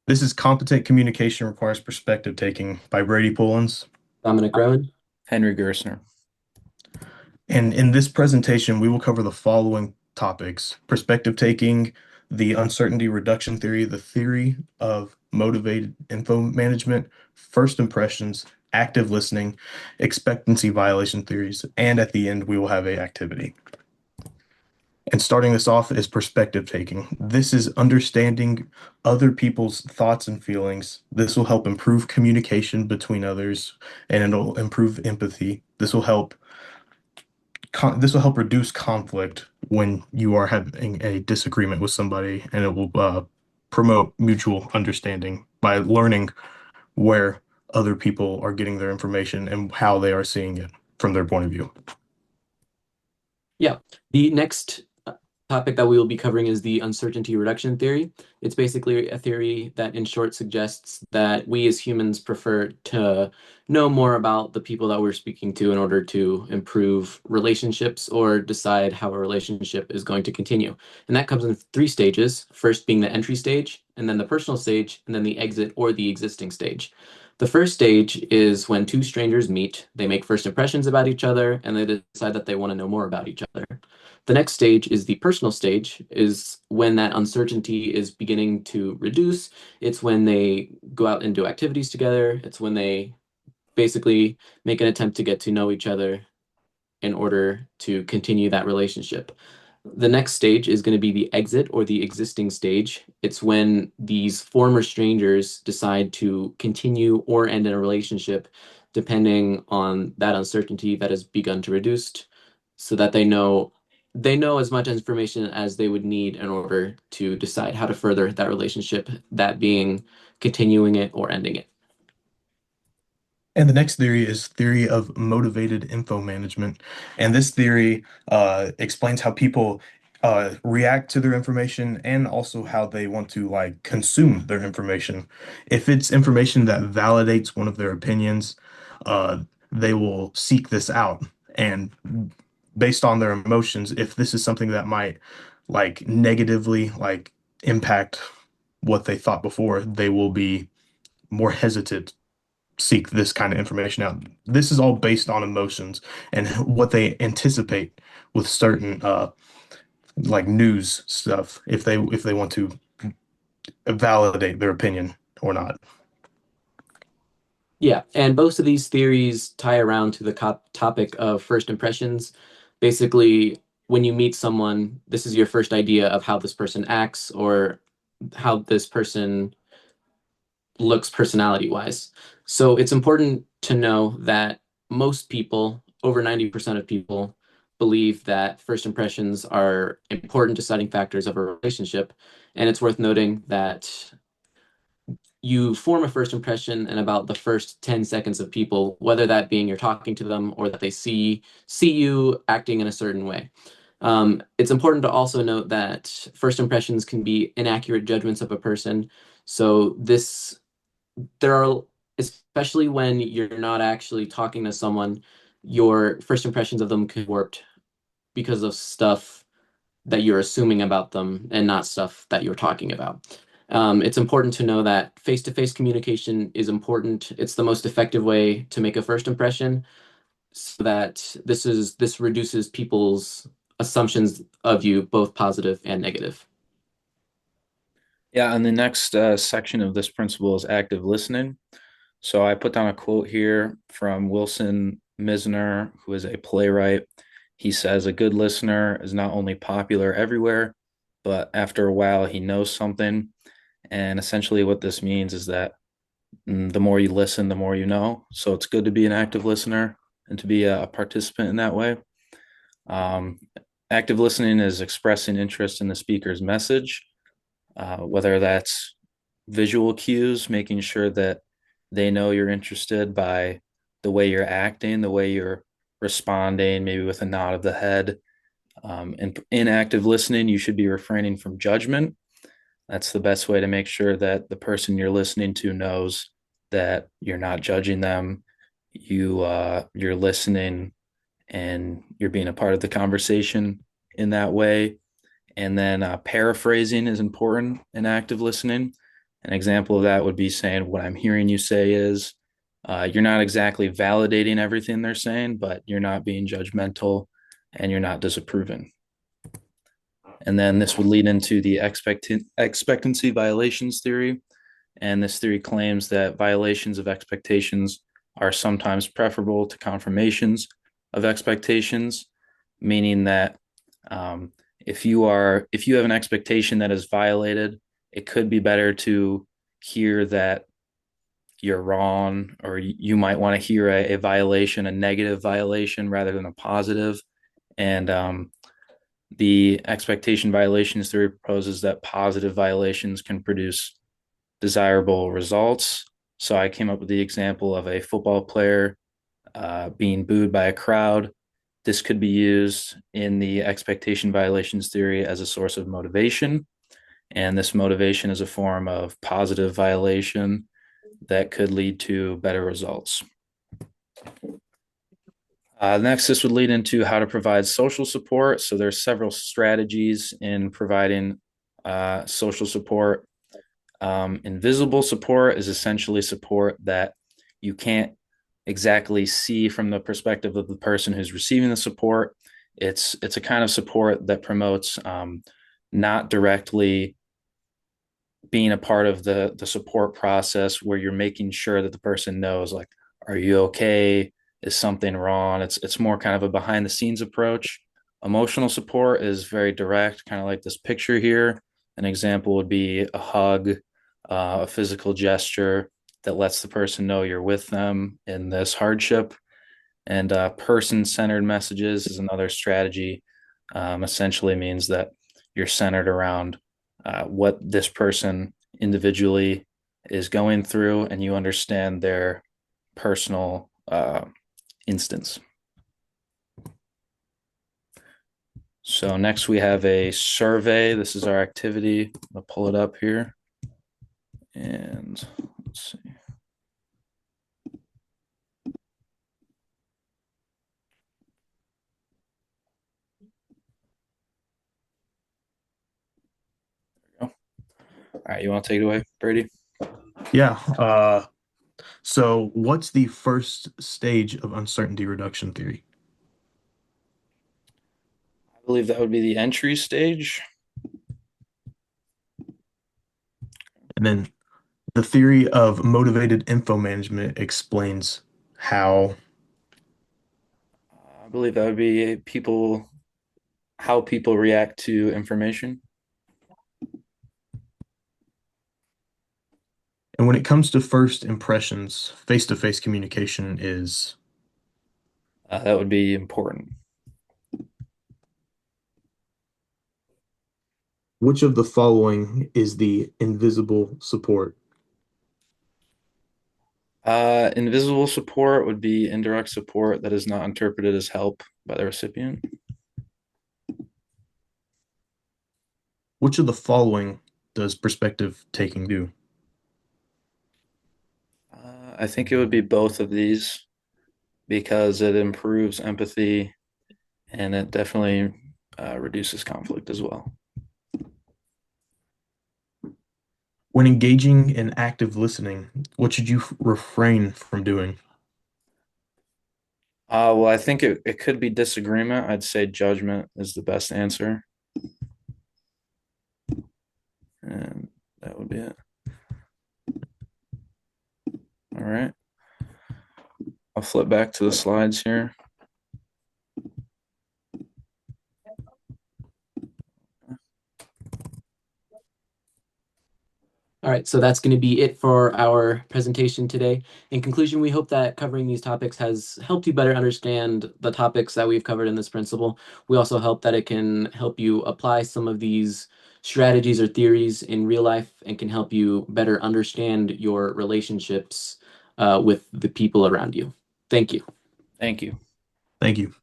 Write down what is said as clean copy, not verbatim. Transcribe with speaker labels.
Speaker 1: This is Competent Communication Requires Perspective Taking by Brady Pullins.
Speaker 2: Dominic, Rowen.
Speaker 3: Henry Gerstner.
Speaker 1: And in this presentation, we will cover the following topics: perspective taking, the uncertainty reduction theory, the theory of motivated info management, first impressions, active listening, expectancy violation theories, and at the end, we will have a activity. And starting this off is perspective taking. This is understanding other people's thoughts and feelings. This will help improve communication between others and it'll improve empathy. This will help reduce conflict when you are having a disagreement with somebody, and it will promote mutual understanding by learning where other people are getting their information and how they are seeing it from their point of view.
Speaker 2: Yeah, the next topic that we will be covering is the uncertainty reduction theory. It's basically a theory that, in short, suggests that we as humans prefer to know more about the people that we're speaking to in order to improve relationships or decide how a relationship is going to continue. And that comes in three stages, first being the entry stage, and then the personal stage, and then the exit or the existing stage. The first stage is when two strangers meet, they make first impressions about each other, and they decide that they want to know more about each other. The next stage is the personal stage, is when that uncertainty is beginning to reduce. It's when they go out and do activities together. It's when they basically make an attempt to get to know each other in order to continue that relationship. The next stage is going to be the exit or the existing stage. It's when these former strangers decide to continue or end in a relationship, depending on that uncertainty that has begun to reduce, so that they know as much information as they would need in order to decide how to further that relationship, that being continuing it or ending it.
Speaker 1: And the next theory is theory of motivated info management. And this theory explains how people react to their information and also how they want to like consume their information. If it's information that validates one of their opinions, they will seek this out. And based on their emotions, if this is something that might like negatively like impact what they thought before, they will be more hesitant seek this kind of information out. This is all based on emotions and what they anticipate with certain like news stuff if they want to validate their opinion or not.
Speaker 2: Yeah, and both of these theories tie around to the topic of first impressions. Basically, when you meet someone, this is your first idea of how this person acts or how this person looks personality wise. So it's important to know that most people, over 90% of people, believe that first impressions are important deciding factors of a relationship. And it's worth noting that you form a first impression in about the first 10 seconds of people, whether that being you're talking to them or that they see you acting in a certain way. It's important to also note that first impressions can be inaccurate judgments of a person. So there are, especially when you're not actually talking to someone, your first impressions of them can be warped because of stuff that you're assuming about them and not stuff that you're talking about. It's important to know that face-to-face communication is important. It's the most effective way to make a first impression, so that this reduces people's assumptions of you, both positive and negative.
Speaker 3: Yeah, and the next section of this principle is active listening. So I put down a quote here from Wilson Misner, who is a playwright. He says, "A good listener is not only popular everywhere, but after a while, he knows something." And essentially, what this means is that the more you listen, the more you know. So it's good to be an active listener and to be a participant in that way. Um, Active listening is expressing interest in the speaker's message, whether that's visual cues, making sure that they know you're interested by the way you're acting, the way you're responding, maybe with a nod of the head. And in active listening, you should be refraining from judgment. That's the best way to make sure that the person you're listening to knows that you're not judging them. You're listening and you're being a part of the conversation in that way. And then paraphrasing is important in active listening. An example of that would be saying, what I'm hearing you say is, you're not exactly validating everything they're saying, but you're not being judgmental and you're not disapproving. And then this would lead into the expectancy violations theory. And this theory claims that violations of expectations are sometimes preferable to confirmations of expectations, meaning that um, if you have an expectation that is violated, it could be better to hear that you're wrong, or you might want to hear a violation, a negative violation, rather than a positive. And the expectation violations theory proposes that positive violations can produce desirable results. So I came up with the example of a football player being booed by a crowd. This could be used in the expectation violations theory as a source of motivation. And this motivation is a form of positive violation that could lead to better results. Next, this would lead into how to provide social support. So there's several strategies in providing social support. Invisible support is essentially support that you can't exactly see from the perspective of the person who's receiving the support. It's a kind of support that promotes not directly being a part of the support process, where you're making sure that the person knows, like, are you okay? Is something wrong? It's more kind of a behind the scenes approach. Emotional support is very direct, kind of like this picture here. An example would be a hug, a physical gesture that lets the person know you're with them in this hardship. And person centered messages is another strategy. Essentially means that you're centered around what this person individually is going through, and you understand their personal instance. So next we have a survey. This is our activity. I'll pull it up here. And let's see. There we go. All right, you want to take it away, Brady?
Speaker 1: Yeah. So what's the first stage of uncertainty reduction theory?
Speaker 3: I believe that would be the entry stage.
Speaker 1: And then the theory of motivated info management explains how.
Speaker 3: I believe that would be people, how people react to information.
Speaker 1: And when it comes to first impressions, face-to-face communication is.
Speaker 3: That would be important.
Speaker 1: Which of the following is the invisible support?
Speaker 3: Invisible support would be indirect support that is not interpreted as help by the recipient.
Speaker 1: Which of the following does perspective taking do?
Speaker 3: I think it would be both of these, because it improves empathy and it definitely reduces conflict as well.
Speaker 1: When engaging in active listening, what should you refrain from doing?
Speaker 3: Well, I think it could be disagreement. I'd say judgment is the best answer. And that would be it. All right. I'll flip back to the slides here.
Speaker 2: All right, so that's going to be it for our presentation today. In conclusion, we hope that covering these topics has helped you better understand the topics that we've covered in this principle. We also hope that it can help you apply some of these strategies or theories in real life and can help you better understand your relationships with the people around you. Thank you.
Speaker 3: Thank you.
Speaker 1: Thank you.